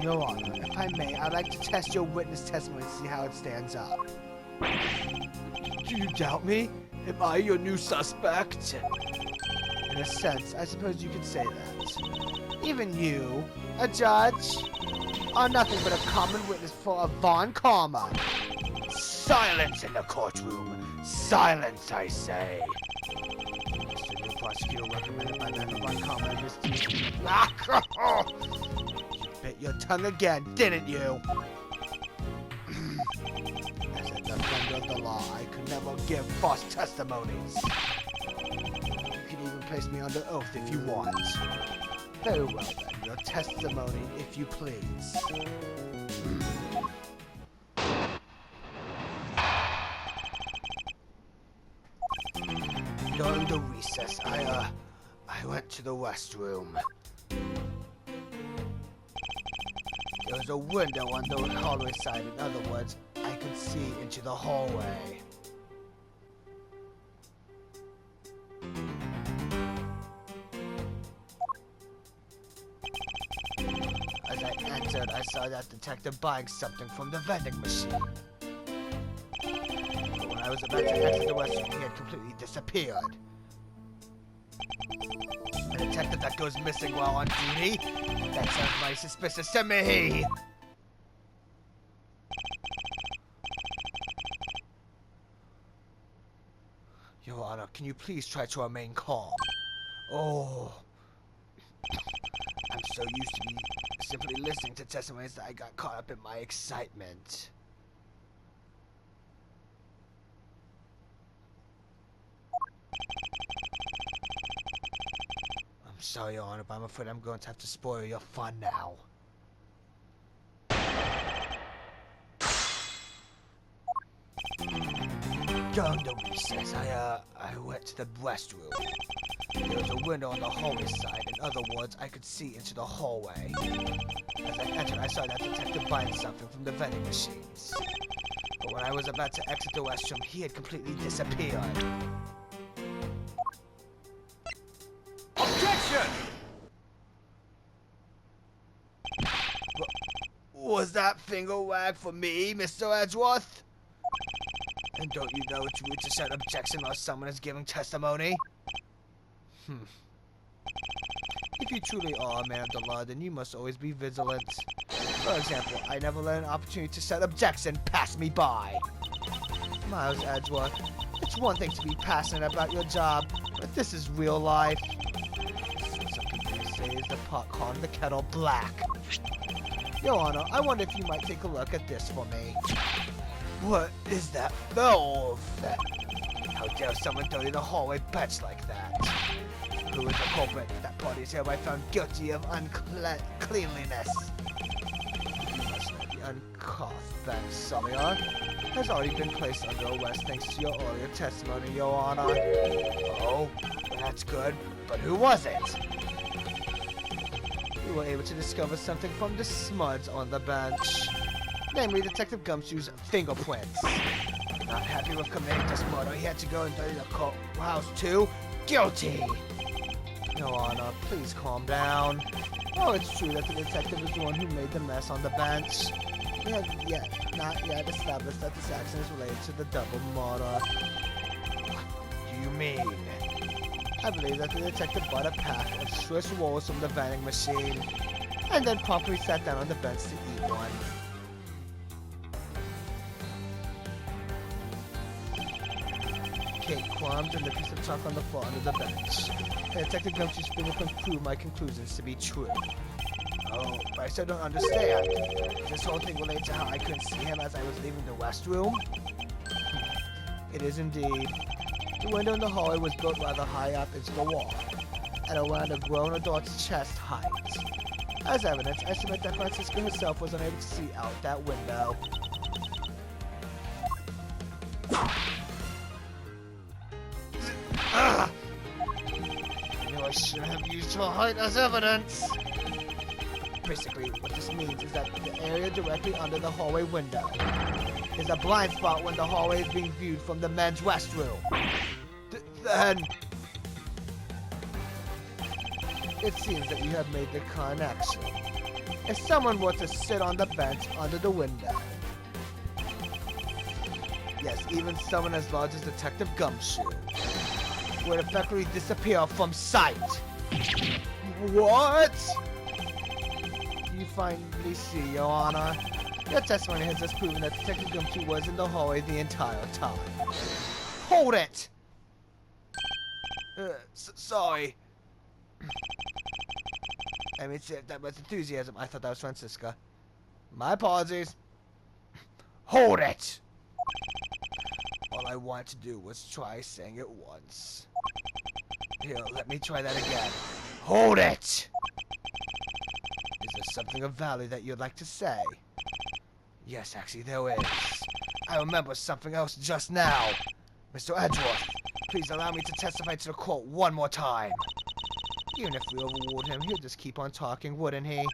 Your Honor, if I may, I'd like to test your witness testimony to see how it stands up. Do you doubt me? Am I your new suspect? In a sense, I suppose you could say that. Even you, a judge, are nothing but a common witness for a Von Karma. Silence in the courtroom! Silence, I say! Mr. New Prosecutor recommended by Dr. Von Karma and his team. You bit your tongue again, didn't you? As a defender of the law, I could never give false testimonies. You can even place me under oath if you want. Very well then, your testimony if you please. During the recess, I went to the restroom. There was a window on the hallway side. In other words, I could see into the hallway. As I entered, I saw that detective buying something from the vending machine. But when I was about to exit the restroom, he had completely disappeared. A detective that goes missing while on duty? That sounds mighty suspicious to me! Your Honor, can you please try to remain calm? Oh. I'm so used to simply listening to testimonies that I got caught up in my excitement. I'm sorry, Your Honor, but I'm afraid I'm going to have to spoil your fun now. During the recess, I went to the restroom. There was a window on the hallway side. In other words, I could see into the hallway. As I entered, I saw that detective buying something from the vending machines. But when I was about to exit the restroom, he had completely disappeared. Objection! Was that finger wag for me, Mr. Edgeworth? And don't you know it's rude to set objection while someone is giving testimony? If you truly are a man of the law, then you must always be vigilant. For example, I never let an opportunity to set objection pass me by. Miles Edgeworth, it's one thing to be passionate about your job, but this is real life. Some people may say is the pot calling the kettle black. Your Honor, I wonder if you might take a look at this for me. What is that filth? How dare someone dirty the hallway bench like that? Who is the culprit? That party is hereby found guilty of uncleanliness. You must know the uncuffed bench, Summer, has already been placed under arrest thanks to your earlier testimony, Your Honor. Oh, that's good. But who was it? We were able to discover something from the smuds on the bench. Namely, Detective Gumshoe's fingerprints. Not happy with committing this murder, he had to go and dirty the courthouse too. Guilty! Your Honor, please calm down. Oh, it's true that the detective is the one who made the mess on the bench. We have not yet established that this accident is related to the double murder. What do you mean? I believe that the detective bought a pack of Swiss rolls from the vending machine, and then promptly sat down on the bench to eat one. Cake crumbs and the piece of chalk on the floor under the bench. The Detective Gumshoe's fingerprints prove my conclusions to be true. Oh, but I still don't understand. Is this whole thing related to how I couldn't see him as I was leaving the restroom? It is indeed. The window in the hallway was built rather high up into the wall, at around a grown adult's chest height. As evidence, I submit that Francisca herself was unable to see out that window. I knew I shouldn't have used her height as evidence. Basically, what this means is that the area directly under the hallway window is a blind spot when the hallway is being viewed from the men's restroom. Then it seems that you have made the connection. if someone were to sit on the bench under the window. Yes, even someone as large as Detective Gumshoe would effectively disappear from sight. What? You finally see, Your Honor. Your testimony has just proven that Detective Gumshoe was in the hallway the entire time. Hold it! Sorry. I mean, that was enthusiasm. I thought that was Francisca. My apologies. Hold it! All I wanted to do was try saying it once. Here, let me try that again. Hold it! Is there something of value that you'd like to say? Yes, actually, there is. I remember something else just now. Mr. Edgeworth, please allow me to testify to the court one more time. Even if we overruled him, he'll just keep on talking, wouldn't he?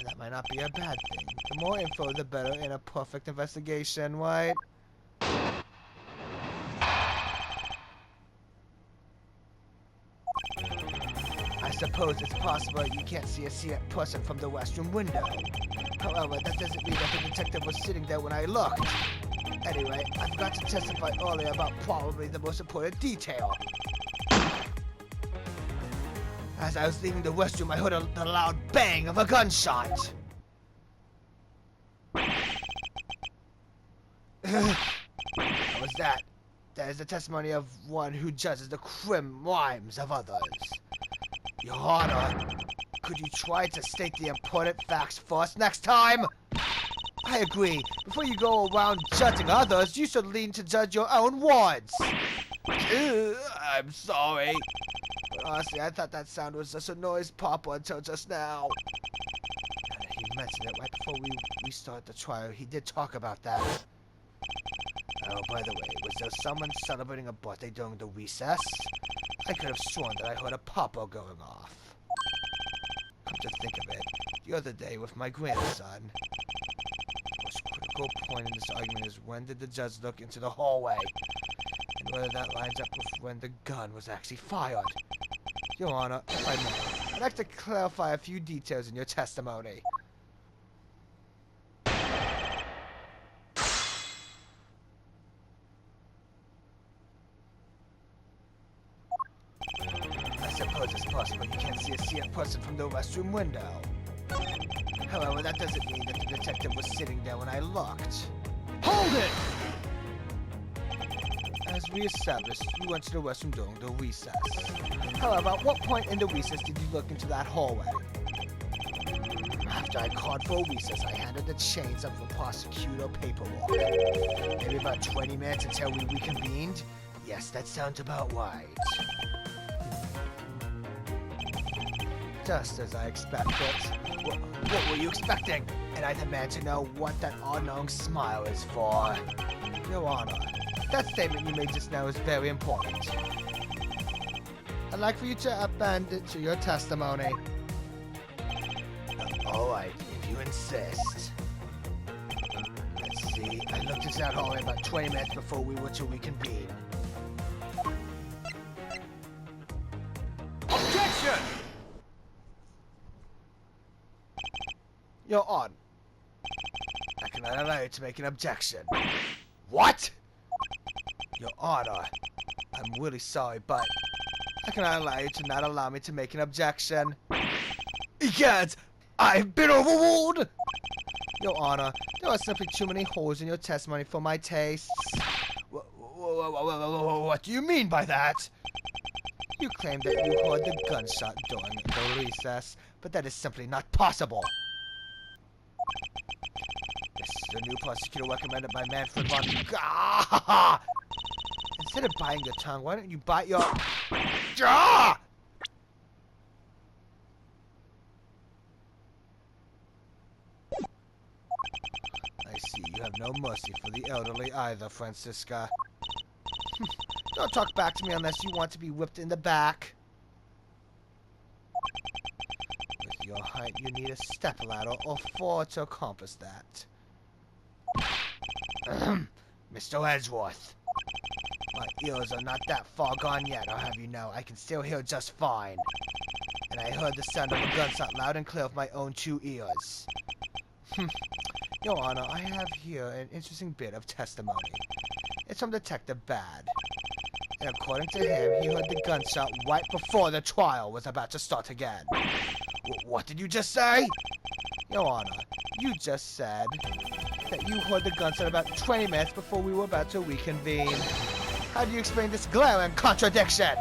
That might not be a bad thing. The more info, the better in a perfect investigation, right? I suppose it's possible you can't see a seated person from the restroom window. However, that doesn't mean that the detective was sitting there when I looked. Anyway, I forgot to testify earlier about probably the most important detail. As I was leaving the restroom, I heard the loud bang of a gunshot. What was that? That is the testimony of one who judges the crimes of others. Your Honor, could you try to state the important facts first next time? I agree. Before you go around judging others, you should lean to judge your own words. I'm sorry. But honestly, I thought that sound was just a noise pop until just now. Now that he mentioned it right before we started the trial, he did talk about that. Oh, by the way, was there someone celebrating a birthday during the recess? I could have sworn that I heard a pop-o going off. Come to think of it, the other day with my grandson. The most critical point in this argument is when did the judge look into the hallway? And whether that lines up with when the gun was actually fired. Your Honor, if I may, I'd like to clarify a few details in your testimony. I suppose it's possible you can't see a seated person from the restroom window. However, that doesn't mean that the detective was sitting there when I looked. Hold it! As we established, you went to the restroom during the recess. However, at what point in the recess did you look into that hallway? After I called for a recess, I handed the chains of the prosecutor paperwork. Maybe about 20 minutes until we reconvened? Yes, that sounds about right. Just as I expected. What were you expecting? And I demand to know what that unknown smile is for. Your Honor, that statement you made just now is very important. I'd like for you to append it to your testimony. Alright, if you insist. Let's see, I looked into that hallway about 20 minutes before we were to reconvene. Objection! You're on. I cannot allow you to make an objection. What? Your Honor, I'm really sorry, but I cannot allow you to not allow me to make an objection. You can't! I've been overruled! Your Honor, there are simply too many holes in your testimony for my tastes. What do you mean by that? You claim that you heard the gunshot during the recess, but that is simply not possible. This is the new prosecutor recommended by Manfred von... Ah! Instead of biting your tongue, why don't you bite your... Ah! I see you have no mercy for the elderly either, Francisca. Don't talk back to me unless you want to be whipped in the back. With your height, you need a stepladder or 4 to accomplish that. Mr. Edgeworth. My ears are not that far gone yet, I'll have you know. I can still hear just fine. and I heard the sound of a gunshot loud and clear with my own 2 ears. Your Honor, I have here an interesting bit of testimony. It's from Detective Bad. And according to him, he heard the gunshot right before the trial was about to start again. What did you just say? Your Honor, you just said that you heard the gunshot about 20 minutes before we were about to reconvene. How do you explain this glaring contradiction?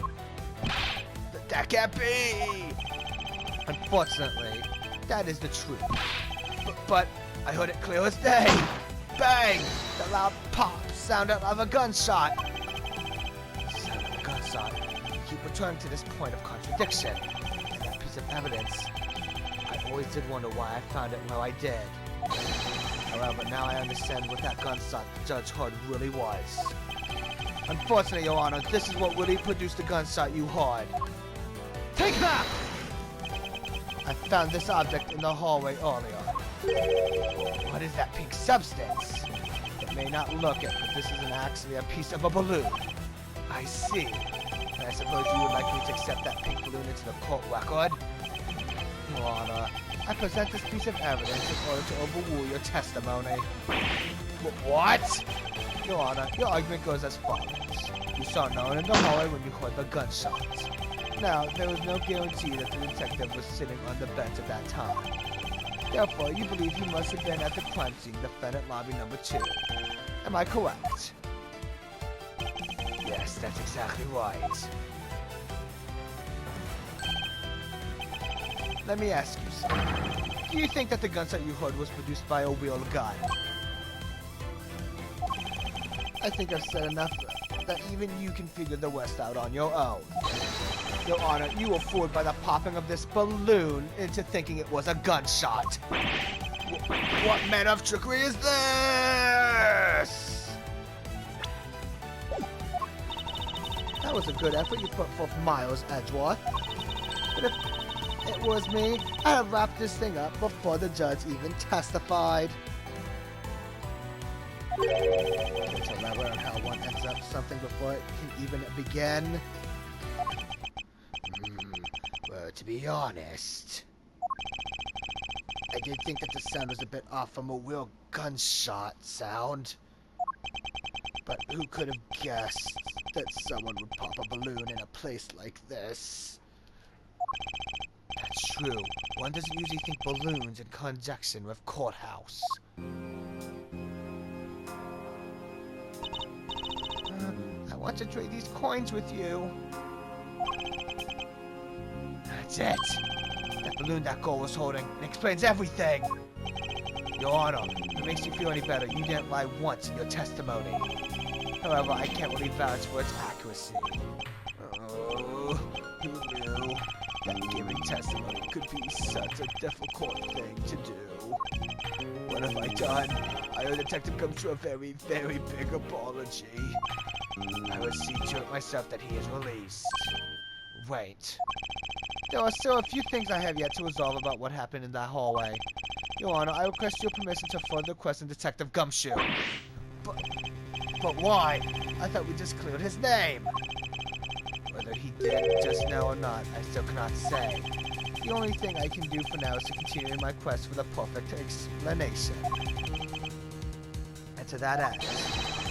That can't be! Unfortunately, that is the truth. But I heard it clear as day. Bang! The loud pop sounded of a gunshot. Sound of a gunshot. You keep returning to this point of contradiction. And that piece of evidence, I always did wonder why I found it where I did. However, now I understand what that gunshot the judge heard really was. Unfortunately, Your Honor, this is what really produced the gunshot you heard. Take that! I found this object in the hallway earlier. What is that pink substance? It may not look it, but this is actually a piece of a balloon. I see. And I suppose you would like me to accept that pink balloon into the court record? Your Honor, I present this piece of evidence in order to overrule your testimony. What? Your Honor, your argument goes as follows. You saw no one in the hallway when you heard the gunshot. Now, there was no guarantee that the detective was sitting on the bench at that time. Therefore, you believe he must have been at the crime scene, defendant lobby number 2. Am I correct? Yes, that's exactly right. Let me ask you something. Do you think that the gunshot you heard was produced by a real gun? I think I've said enough that even you can figure the rest out on your own. Your Honor, you were fooled by the popping of this balloon into thinking it was a gunshot. What manner of trickery is this? That was a good effort you put forth, Miles Edgeworth. But if it was me, I'd have wrapped this thing up before the judge even testified. To elaborate on how one ends up something before it can even begin. Well, to be honest, I did think that the sound was a bit off from a real gunshot sound. But who could have guessed that someone would pop a balloon in a place like this? That's true. One doesn't usually think balloons in conjunction with courthouse. I want to trade these coins with you. That's it. That balloon that girl was holding, it explains everything. Your Honor, if it makes you feel any better, you didn't lie once in your testimony. However, I can't really vouch for its accuracy. Oh, who knew that giving testimony could be such a difficult thing to do? What have I done? I owe Detective Gumshoe a very, very big apology. I will see to it myself that he is released. Wait. There are still a few things I have yet to resolve about what happened in that hallway. Your Honor, I request your permission to further question Detective Gumshoe. But why? I thought we just cleared his name. Whether he did just now or not, I still cannot say. The only thing I can do for now is to continue in my quest for the perfect explanation. And to that end,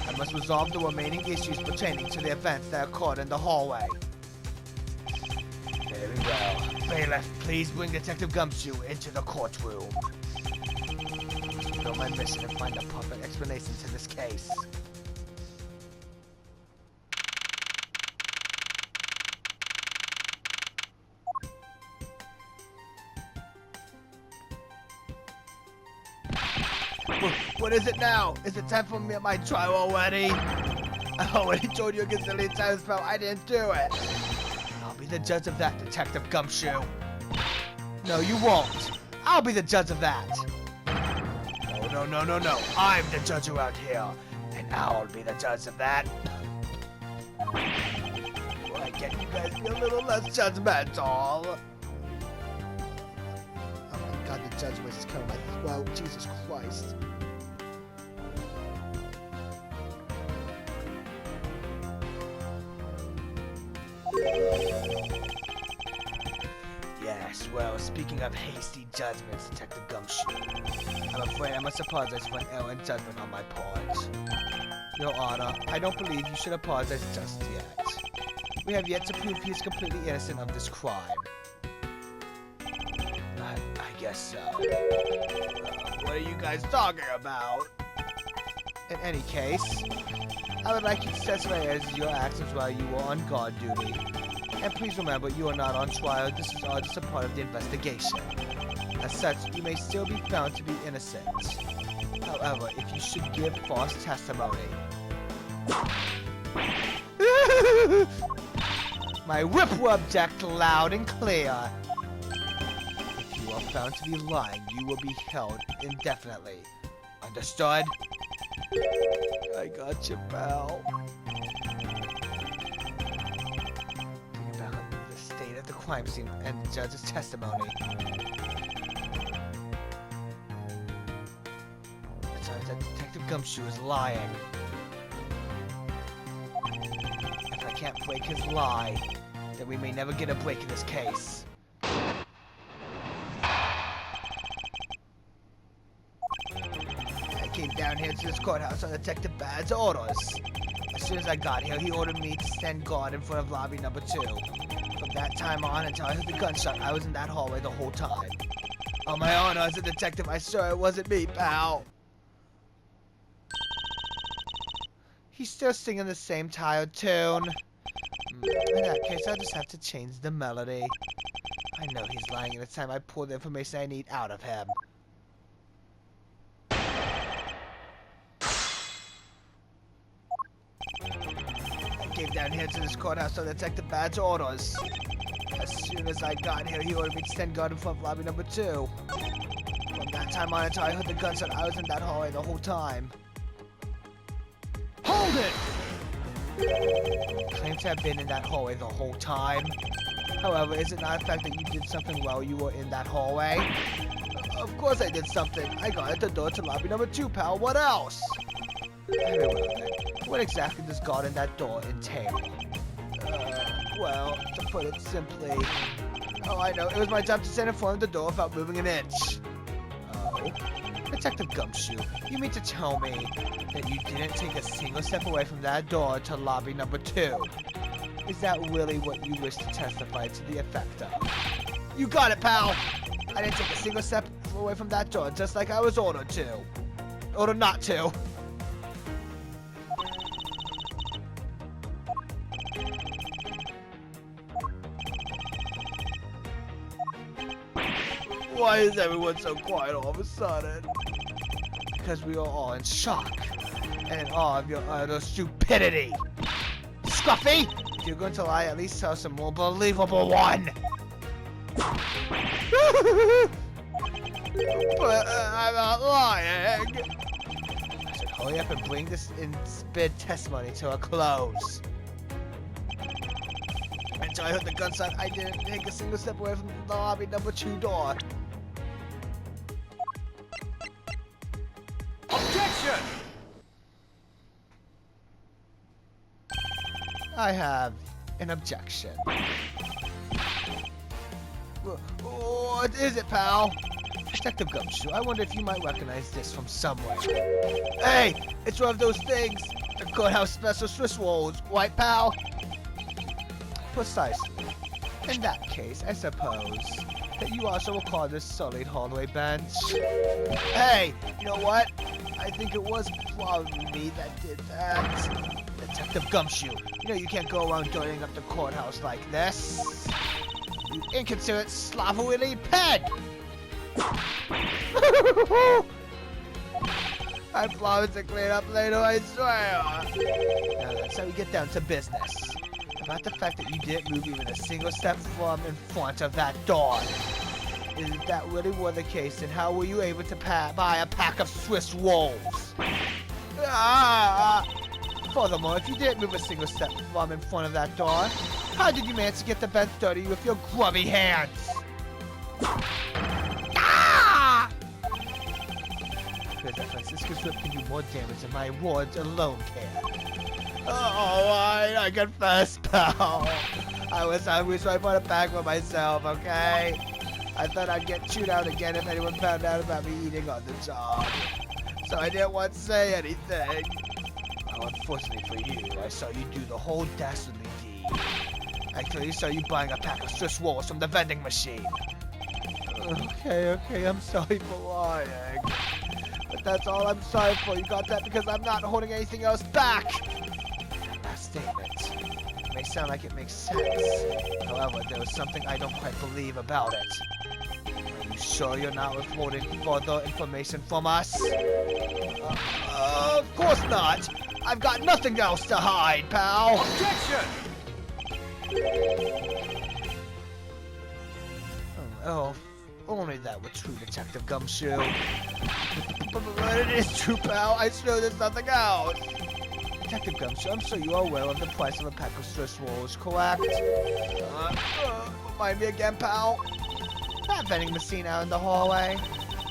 I must resolve the remaining issues pertaining to the events that occurred in the hallway. Very well. Bailiff, please bring Detective Gumshoe into the courtroom. To fulfill my mission and find the perfect explanation to this case. What is it now? Is it time for me at my trial already? I already told you a gazillion times, bro. I didn't do it. I'll be the judge of that, Detective Gumshoe. No, you won't. I'll be the judge of that. No. I'm the judge around here, and I'll be the judge of that. Why can't you guys be a little less judgmental? Oh my God, the judge voice is coming my throat. Jesus Christ. Well, speaking of hasty judgments, Detective Gumshoe, I'm afraid I must apologize for an error in judgment on my part. Your Honor, I don't believe you should apologize just yet. We have yet to prove he is completely innocent of this crime. I guess so. What are you guys talking about? In any case, I would like you to testify as your actions while you were on guard duty. And please remember, you are not on trial. This is all just a part of the investigation. As such, you may still be found to be innocent. However, if you should give false testimony... My whip will object loud and clear. If you are found to be lying, you will be held indefinitely. Understood? I got you, pal. Think about the state of the crime scene and the judge's testimony. It turns out Detective Gumshoe is lying. If I can't break his lie, then we may never get a break in this case. I came down here to this courthouse on Detective Bad's orders. As soon as I got here, he ordered me to stand guard in front of lobby number 2. From that time on until I heard the gunshot, I was in that hallway the whole time. On my honor as a detective, I swear it wasn't me, pal. He's still singing the same tired tune. In that case, I'll just have to change the melody. I know he's lying at the time I pull the information I need out of him. I came down here to this courthouse on Detective Bad's orders. As soon as I got here, he ordered me to stand guard in front of lobby number 2. From that time on until I heard the gunshot, I was in that hallway the whole time. Hold it! Claim to have been in that hallway the whole time. However, is it not a fact that you did something while you were in that hallway? Of course I did something. I got at the door to lobby number 2, pal. What else? Very well then. What exactly does guarding that door entail? Well, to put it simply... Oh, I know. It was my job to stand in front of the door without moving an inch. Oh. Detective Gumshoe, you mean to tell me that you didn't take a single step away from that door to lobby number 2? Is that really what you wish to testify to the effect of? You got it, pal! I didn't take a single step away from that door, just like I was ordered to. Ordered not to. Why is everyone so quiet all of a sudden? Because we are all in shock and in awe of your utter stupidity. Scruffy, if you're going to lie, at least tell us a more believable one. But I'm not lying. I should hurry up and bring this in-sped testimony to a close. Until I heard the gunshot, I didn't take a single step away from the lobby number 2 door. Objection! I have an objection. What is it, pal? Detective Gumshoe, I wonder if you might recognize this from somewhere. Hey, it's one of those things. The courthouse special Swiss rolls, right, pal? Precisely. In that case, I suppose that you also will call this sullied hallway bench. Hey, you know what? I think it was probably me that did that. Detective Gumshoe, you know you can't go around dirtying up the courthouse like this. You inconsiderate slovenly ped! I promise to clean up later, I swear. Now that's how we get down to business. About the fact that you didn't move even a single step from in front of that door. If that really were the case, then how were you able to buy a pack of Swiss rolls? Furthermore, if you didn't move a single step from in front of that door, how did you manage to get the bench dirty with your grubby hands? Because that Francisco's whip can do more damage than my wards alone can. Alright, I confess, pal. I was hungry, so I bought a bag for myself, okay? I thought I'd get chewed out again if anyone found out about me eating on the job. So I didn't want to say anything. Well, unfortunately for you, I saw you do the whole dastardly deed. I clearly saw you buying a pack of Swiss rolls from the vending machine. Okay, I'm sorry for lying. But that's all I'm sorry for. You got that because I'm not holding anything else back. That last statement may sound like it makes sense. However, there was something I don't quite believe about it. Are you sure you're not withholding further information from us? Of course not. I've got nothing else to hide, pal. Objection! Oh, only that were true, Detective Gumshoe. But it is true, pal. I swear there's nothing else. Detective Gumshoe, I'm sure you are aware of the price of a pack of Swiss rolls, correct? Remind me again, pal. That vending machine out in the hallway.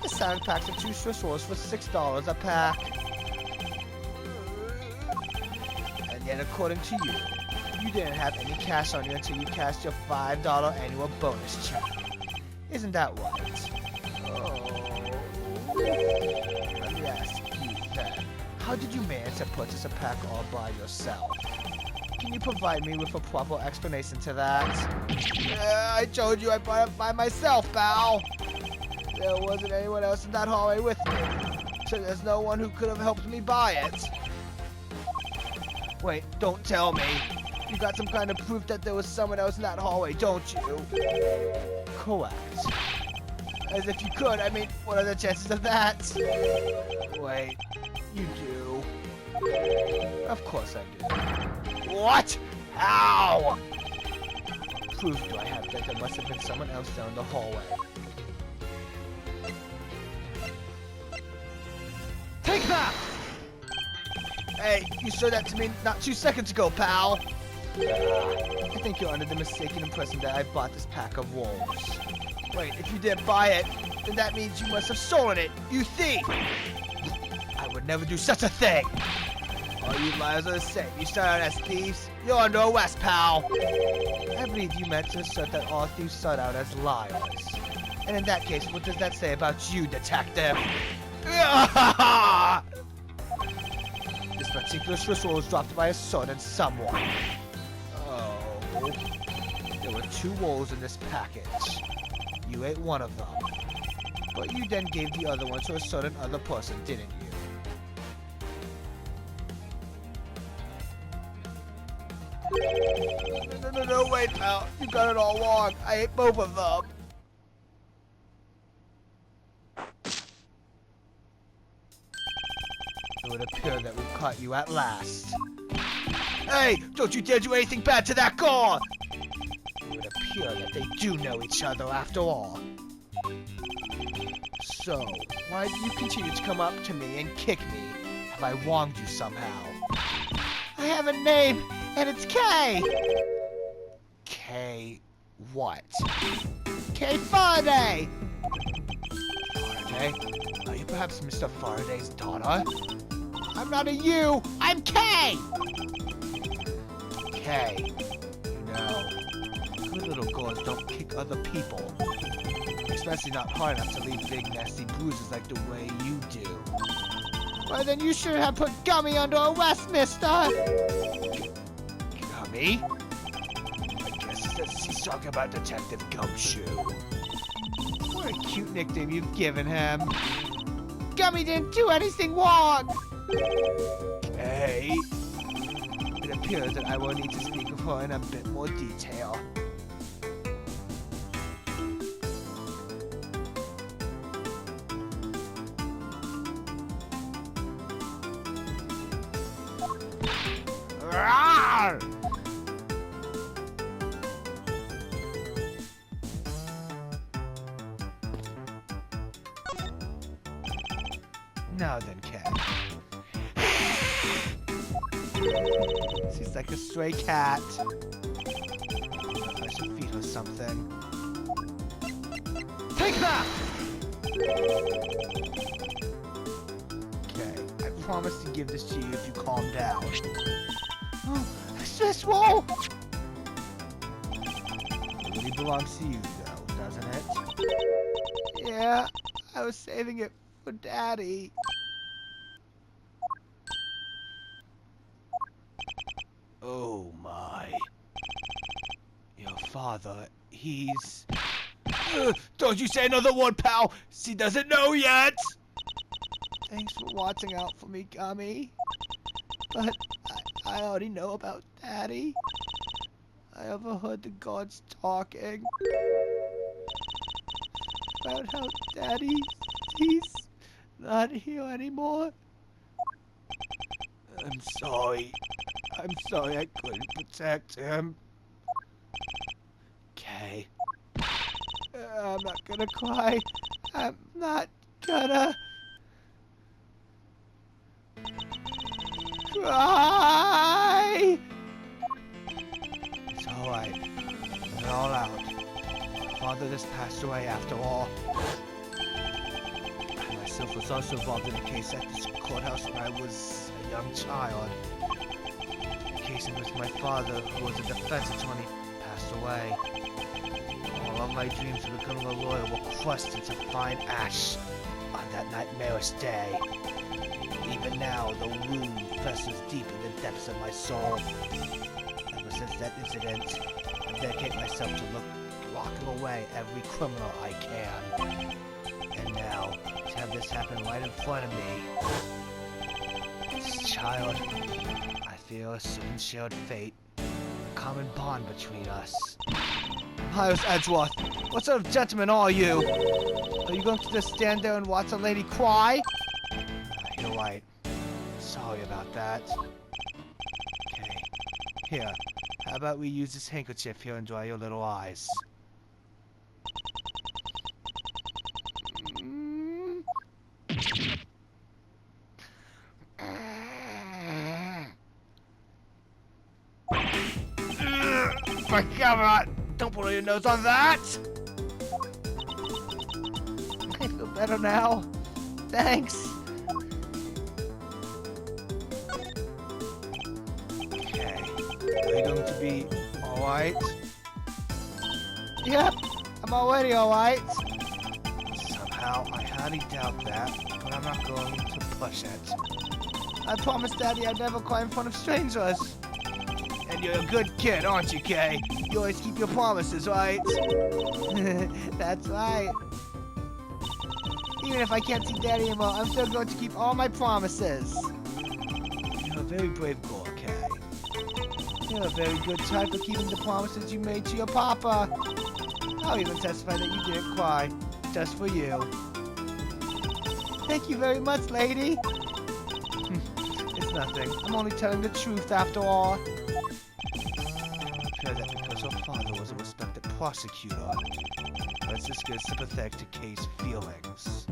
The selling packs of 2 Swiss rolls for $6 a pack. And yet, according to you, you didn't have any cash on you until you cashed your $5 annual bonus check. Isn't that right? Oh. Let me ask you then. How did you manage to purchase a pack all by yourself? Can you provide me with a proper explanation to that? I told you I bought it by myself, pal. There wasn't anyone else in that hallway with me. So there's no one who could have helped me buy it. Wait, don't tell me. You got some kind of proof that there was someone else in that hallway, don't you? Correct. As if you could. I mean, what are the chances of that? Wait, you do. Of course I do. What? How? Proof do I have that there must have been someone else down the hallway? Take that! Hey, you showed that to me not 2 seconds ago, pal. I think you're under the mistaken impression that I bought this pack of wolves. Wait, if you didn't buy it, then that means you must have stolen it, you thief! I would never do such a thing! All you liars are the same. You start out as thieves, you're under arrest, pal! I believe you meant to assert that all thieves start out as liars. And in that case, what does that say about you, detective? This particular Swiss roll was dropped by a certain someone. Oh. There were 2 rolls in this package. You ate one of them. But you then gave the other one to a certain other person, didn't you? No, wait, pal. You got it all wrong. I ate both of them. It would appear that we've caught you at last. Hey, don't you dare do anything bad to that girl! It would appear that they do know each other after all. So, why do you continue to come up to me and kick me? Have I wronged you somehow? I have a name, and it's K! K what? K Faraday! Faraday? Are you perhaps Mr. Faraday's daughter? I'm not a you! I'm K! K. You know, good little girls don't kick other people. Especially not hard enough to leave big nasty bruises like the way you do. Well, then you should have put Gummy under arrest, mister! Gummy? I guess he's talking about Detective Gumshoe. What a cute nickname you've given him. Gummy didn't do anything wrong! Hey. It appears that I will need to speak with her in a bit more detail. Rawr! Now then, cat. She's like a stray cat. I should feed her something. Take that! Okay, I promise to give this to you if you calm down. Oh, Swiss roll! It really belongs to you, though. doesn't it? Yeah, I was saving it for Daddy. Oh my. Your father, he's... don't you say another word, pal! She doesn't know yet! Thanks for watching out for me, Gummy. But I already know about Daddy. I overheard the gods talking about how Daddy, he's not here anymore. I'm sorry. I'm sorry I couldn't protect him. Okay. I'm not gonna cry. I'm not gonna cry. It's alright. Let it all out. Father just passed away after all. I myself was also involved in a case at this courthouse when I was a young child. A case in which my father, who was a defense attorney, passed away. All of my dreams of becoming a lawyer were crushed into fine ash on that nightmarish day. Even now, the wound festers deep in the depths of my soul. Ever since that incident, I dedicate myself to locking away every criminal I can. And now, to have this happen right in front of me. This child, I feel a certain shared fate, a common bond between us. Miles Edgeworth, what sort of gentleman are you? Are you going to just stand there and watch a lady cry? You're right. Sorry about that. Okay. Here, how about we use this handkerchief here and dry your little eyes? My God! Don't put your nose on that! I feel better now. Thanks. Okay. Are you going to be alright? Yep, I'm already alright. Somehow, I hardly doubt that, but I'm not going to push it. I promised Daddy I'd never cry in front of strangers. And you're a good kid, aren't you, Kay? You always keep your promises, right? That's right. Even if I can't see Daddy anymore, I'm still going to keep all my promises. You're a very brave girl, Kay. You're a very good type for keeping the promises you made to your papa. I'll even testify that you didn't cry, just for you. Thank you very much, lady. It's nothing. I'm only telling the truth after all. That because her father was a respected prosecutor. Let's just get sympathetic to Kay's feelings.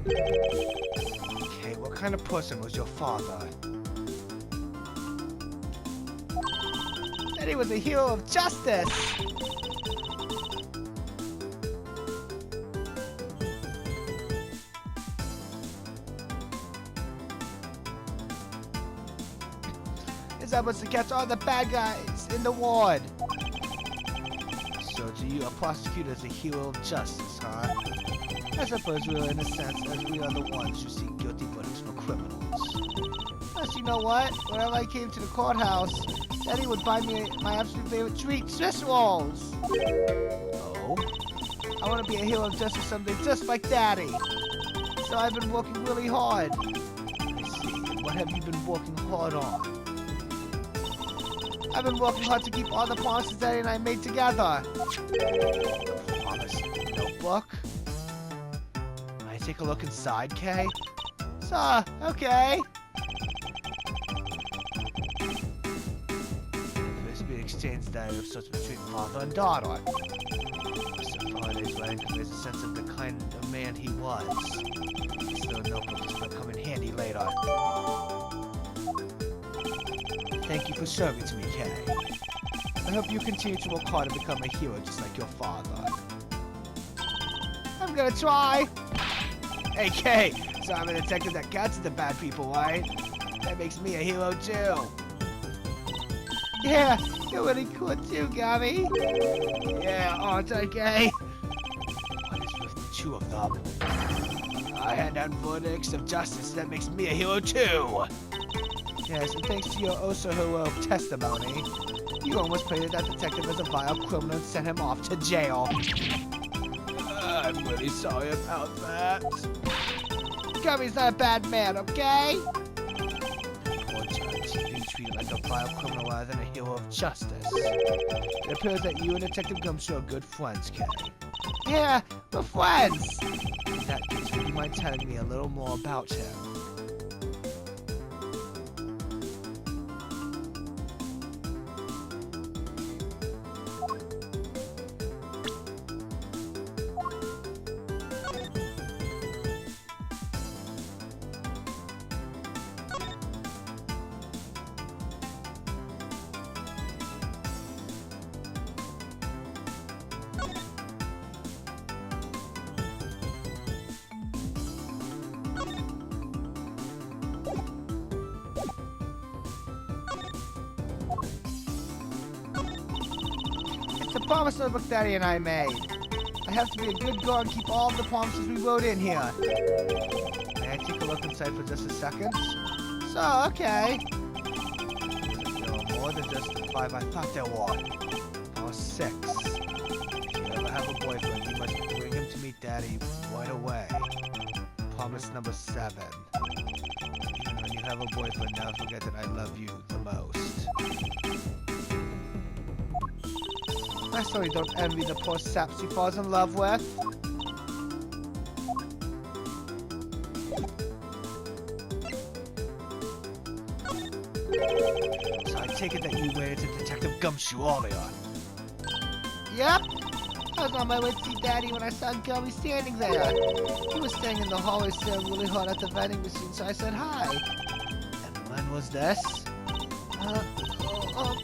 Okay, what kind of person was your father? That he was a hero of justice! His job was to catch all the bad guys in the ward. So to you, a prosecutor is a hero of justice, huh? I suppose we are in a sense, as we are the ones who seek guilty verdicts for criminals. Plus, you know what? Whenever I came to the courthouse, Daddy would buy me my absolute favorite treat, Swiss rolls. Oh? I want to be a hero of justice someday, just like Daddy. So I've been working really hard. I see. And what have you been working hard on? I've been working hard to keep all the promises Daddy and I made together. Promise notebook? Can I take a look inside, Kay? So, okay. There's been exchange diary of sorts between father and daughter. Mr. Faraday's writing conveys a sense of the kind of man he was. Still, a notebook is going to come in handy later. Thank you for serving to me, Kay. I hope you continue to work hard and become a hero just like your father. I'm gonna try! Hey, Kay! So I'm a detective that catches the bad people, right? That makes me a hero, too. Yeah, you're really cool too, Gummy. Yeah, aren't I gay? What is with the two of them? I hand out verdicts of justice that makes me a hero too. Yes, and thanks to your oh-so-heroic testimony, you almost painted that detective as a vile criminal and sent him off to jail. I'm really sorry about that. Gummy's not a bad man, okay? Poor Judge, being treated like a vile criminal rather than a hero of justice. It appears that you and Detective Gumshoe are good friends, Kay. Yeah, we're friends! In that case, would you mind telling me a little more about him? It's a promise notebook Daddy and I made. I have to be a good girl and keep all of the promises we wrote in here. May I take a look inside for just a second? So, okay. There are more than just the 5 I thought there were. Or 6. If you ever have a boyfriend, you must bring him to meet Daddy right away. Promise number 7. Even when you have a boyfriend, never forget that I love you the most. I certainly don't envy the poor saps he falls in love with. So I take it that you waited to Detective Gumshoe earlier. Yep. I was on my way to see Daddy when I saw Gummy standing there. He was standing in the hallway staring really hard at the vending machine, so I said hi. And when was this?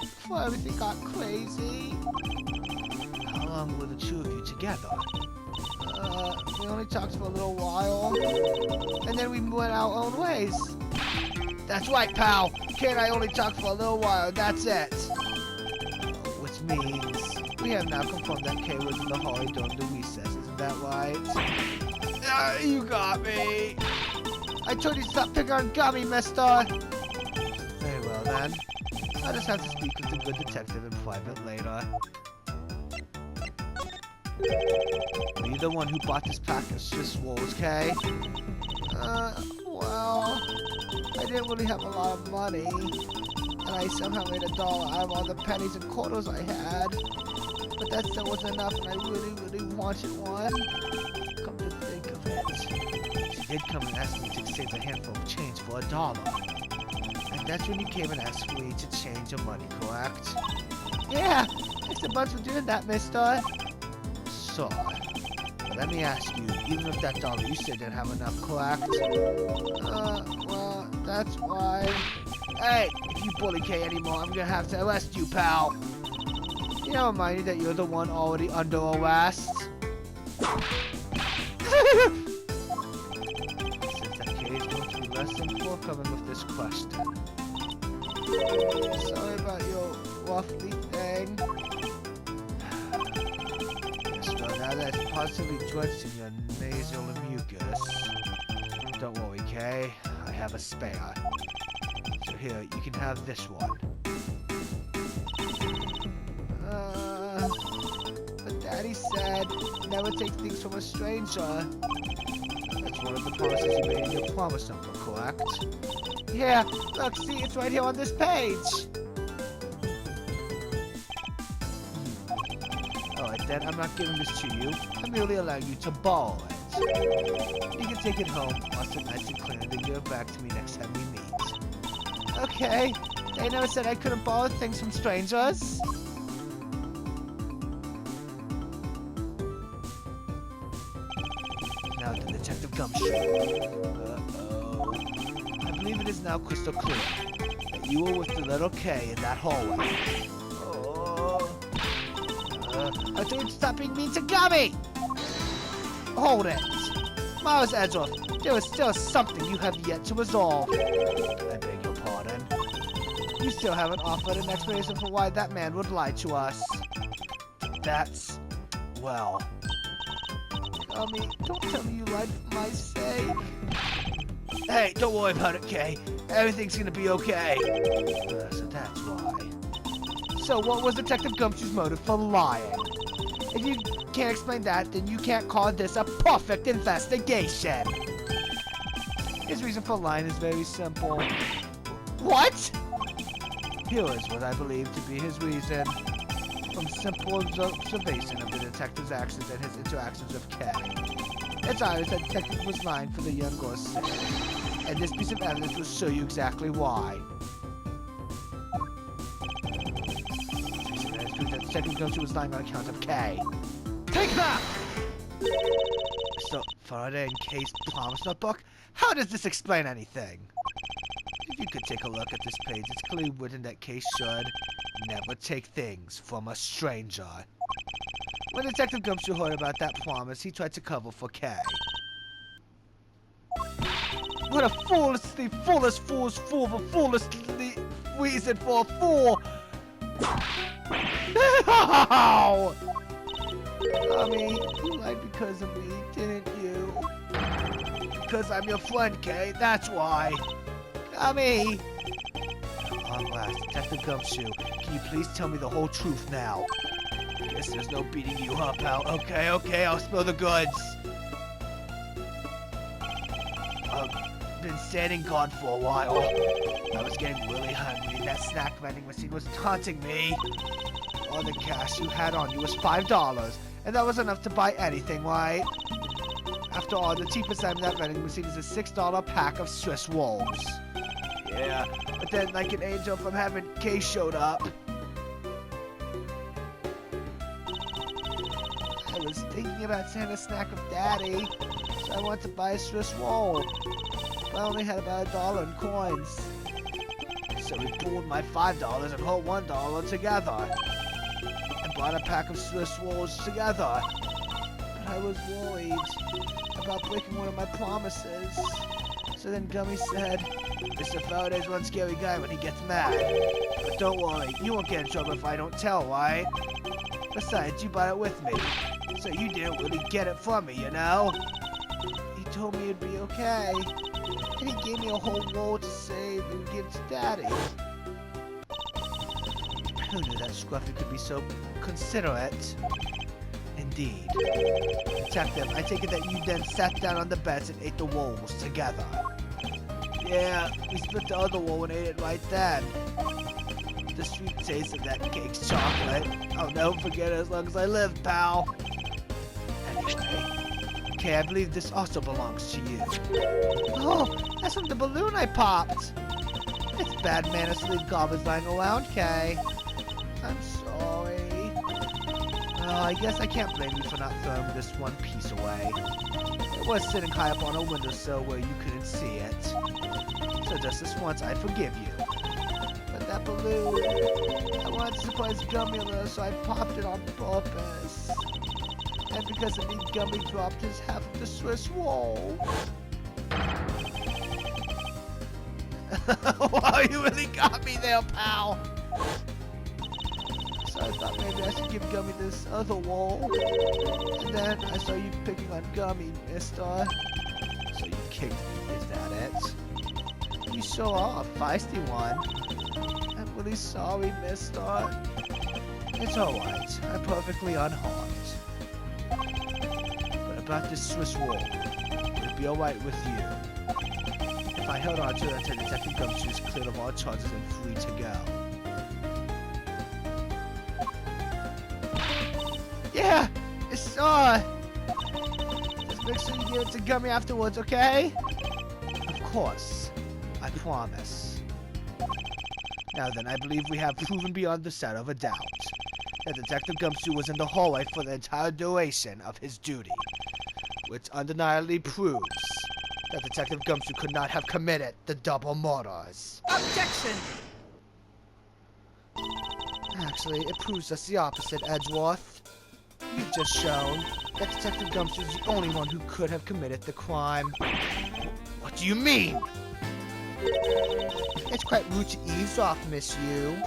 Before everything got crazy. How long were the two of you together? We only talked for a little while. And then we went our own ways. That's right, pal. Kay and I only talked for a little while, and that's it. Which means we have now confirmed that Kay was in the hallway during the recess. Isn't that right? You got me. I told you to stop picking on Gummy, mister. Very well, then. I'll just have to speak with the good detective in private later. Were you the one who bought this pack of Swiss rolls, Kay? Well, I didn't really have a lot of money, and I somehow made $1 out of all the pennies and quarters I had. But that still wasn't enough, and I really wanted one. Come to think of it, she did come and ask me to exchange a handful of change for $1. And that's when you came and asked me to change your money, correct? Yeah, thanks a bunch for doing that, mister. So, let me ask you, even with that $1 you said didn't have enough, correct? Well, that's why. Hey, if you bully Kay anymore, I'm gonna have to arrest you, pal. You know, remind you that you're the one already under arrest. Since that Kay is going to be less than forthcoming with this question. Sorry about your waffly thing. Now that's possibly drenched in your nasal mucus. Don't worry, Kay. I have a spare. So here, you can have this one. But Daddy said, never take things from a stranger. That's one of the promises you made in your promise number, correct? Yeah, look, see, it's right here on this page. Then I'm not giving this to you. I'm merely allowing you to borrow it. You can take it home, wash it nice and clean, and then give it back to me next time we meet. Okay. They never said I couldn't borrow things from strangers. Now to Detective Gumshoe. Uh-oh. I believe it is now crystal clear that you were with the little Kay in that hallway. I told you to stop being mean to Gummy! Hold it! Miles Edgeworth, there is still something you have yet to resolve. I beg your pardon. You still haven't offered an explanation for why that man would lie to us. That's... well... don't tell me you lied for my sake. Hey, don't worry about it, Kay. Everything's gonna be okay. So that's why. So what was Detective Gumshoe's motive for lying? If you can't explain that, then you can't call this a perfect investigation. His reason for lying is very simple. What? Here is what I believe to be his reason. From simple observation of the detective's actions and his interactions with Kay. It's obvious that the detective was lying for the young girl's sake. And this piece of evidence will show you exactly why. That Detective Gumshoe was lying on account of Kay. Take that! So, Faraday and Kay's promise notebook? How does this explain anything? If you could take a look at this page, it's clearly written that Kay should never take things from a stranger. When Detective Gumshoe heard about that promise, he tried to cover for Kay. What a foolishly foolish fool's fool for foolishly reason for a fool! No! You lied because of me, didn't you? Because I'm your friend, Kay, that's why. At last, Detective Gumshoe, can you please tell me the whole truth now? Guess there's no beating you up, pal. Okay, I'll spill the goods. I've been standing guard for a while. I was getting really hungry, and that snack vending machine was taunting me. All the cash you had on you was $5, and that was enough to buy anything, right? After all, the cheapest item in that vending machine is a $6 pack of Swiss rolls. Yeah, but then like an angel from heaven, Kay showed up. I was thinking about sharing a snack with Daddy, so I wanted to buy a Swiss roll. But I only had about $1 in coins. So we pooled my $5 and whole $1 together. And bought a pack of Swiss rolls together. But I was worried about breaking one of my promises. So then Gummy said, Mr. Faraday's one scary guy when he gets mad. But don't worry, you won't get in trouble if I don't tell, right? Besides, you bought it with me. So you didn't really get it from me, you know? He told me it'd be okay. And he gave me a whole roll to save and give to Daddy. Who knew that Scruffy could be so considerate? Indeed. Detective, I take it that you then sat down on the beds and ate the rolls together. Yeah, we split the other roll and ate it right then. The sweet taste of that cake's chocolate. I'll never forget it as long as I live, pal. Anyway, okay, I believe this also belongs to you. Oh, that's from the balloon I popped. It's bad manners to leave garbage lying around, Kay. I'm sorry. I guess I can't blame you for not throwing this one piece away. It was sitting high up on a windowsill where you couldn't see it. So just this once, I forgive you. But that balloon, I wanted to surprise Gummy a little, so I popped it on purpose. And because of me, Gummy dropped his half of the Swiss roll. Wow, you really got me there, pal. So I thought maybe I should give Gummy this other roll. And then I saw you picking on Gummy, mister. So you kicked me, is that it? You sure are a feisty one. I'm really sorry, mister. It's alright. I'm perfectly unharmed. But about this Swiss roll, would it be alright with you if I held on to it until Detective Gumshoe is cleared of all charges and free to go? Yeah! It's just make sure you give it to Gummy afterwards, okay? Of course. I promise. Now then, I believe we have proven beyond the shadow of a doubt that Detective Gumshoe was in the hallway for the entire duration of his duty, which undeniably proves that Detective Gumshoe could not have committed the double murders. Objection! Actually, it proves us the opposite, Edgeworth. You've just shown that Detective Gumshoe is the only one who could have committed the crime. What do you mean? It's quite rude to eavesdrop, Miss Yu.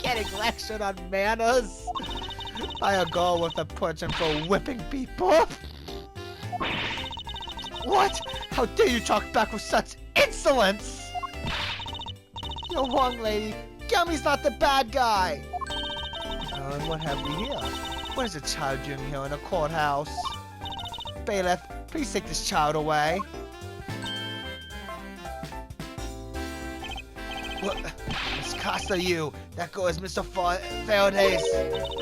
Getting lectured on manners by a girl with a penchant for whipping people. What? How dare you talk back with such insolence? You're wrong, lady. Gummy's not the bad guy. And what have we here? What is a child doing here in a courthouse? Bailiff, please take this child away. What? Miss Costa, you. That girl is Mr. Faraday's.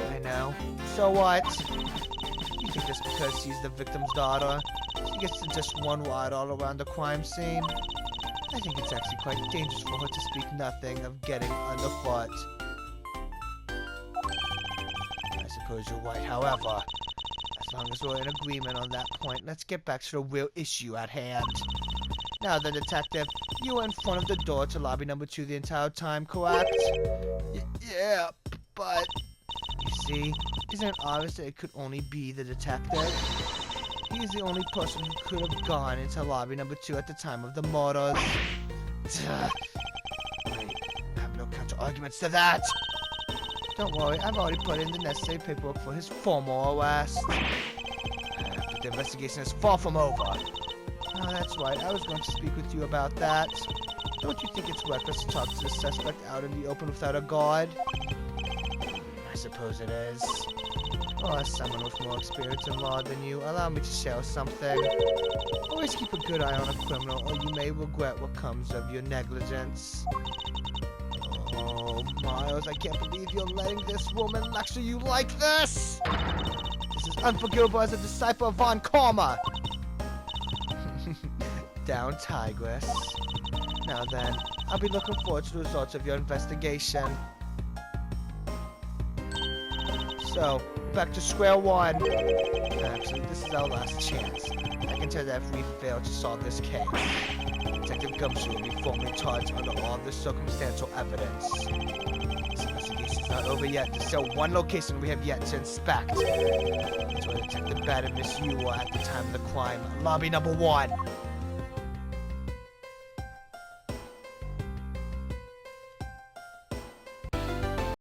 I know. So what? You think just because she's the victim's daughter, she gets to just one ride all around the crime scene? I think it's actually quite dangerous for her to speak nothing of getting underfoot. I suppose you're right, however. As long as we're in agreement on that point, let's get back to the real issue at hand. Now then, Detective, you were in front of the door to lobby number 2 the entire time, correct? Yeah, but... You see, isn't it obvious that it could only be the detective? He is the only person who could have gone into lobby number 2 at the time of the murders. Wait, I have no counter-arguments to that! Don't worry, I've already put in the necessary paperwork for his formal arrest. But the investigation is far from over. Oh, that's right, I was going to speak with you about that. Don't you think it's reckless to talk to the suspect out in the open without a guard? I suppose it is. Oh, as someone with more experience in law than you, allow me to share something. Always keep a good eye on a criminal, or you may regret what comes of your negligence. Oh, Miles, I can't believe you're letting this woman lecture you like this! This is unforgivable as a disciple of Von Karma! Down, Tigress. Now then, I'll be looking forward to the results of your investigation. So, back to square one. Actually, this is our last chance. I can tell that if we fail to solve this case, Detective Gumshoe will be formally charged under all of the circumstantial evidence. This investigation is not over yet. There's still one location we have yet to inspect. It's where Detective Bad and Miss Yu were at the time of the crime. Lobby number 1.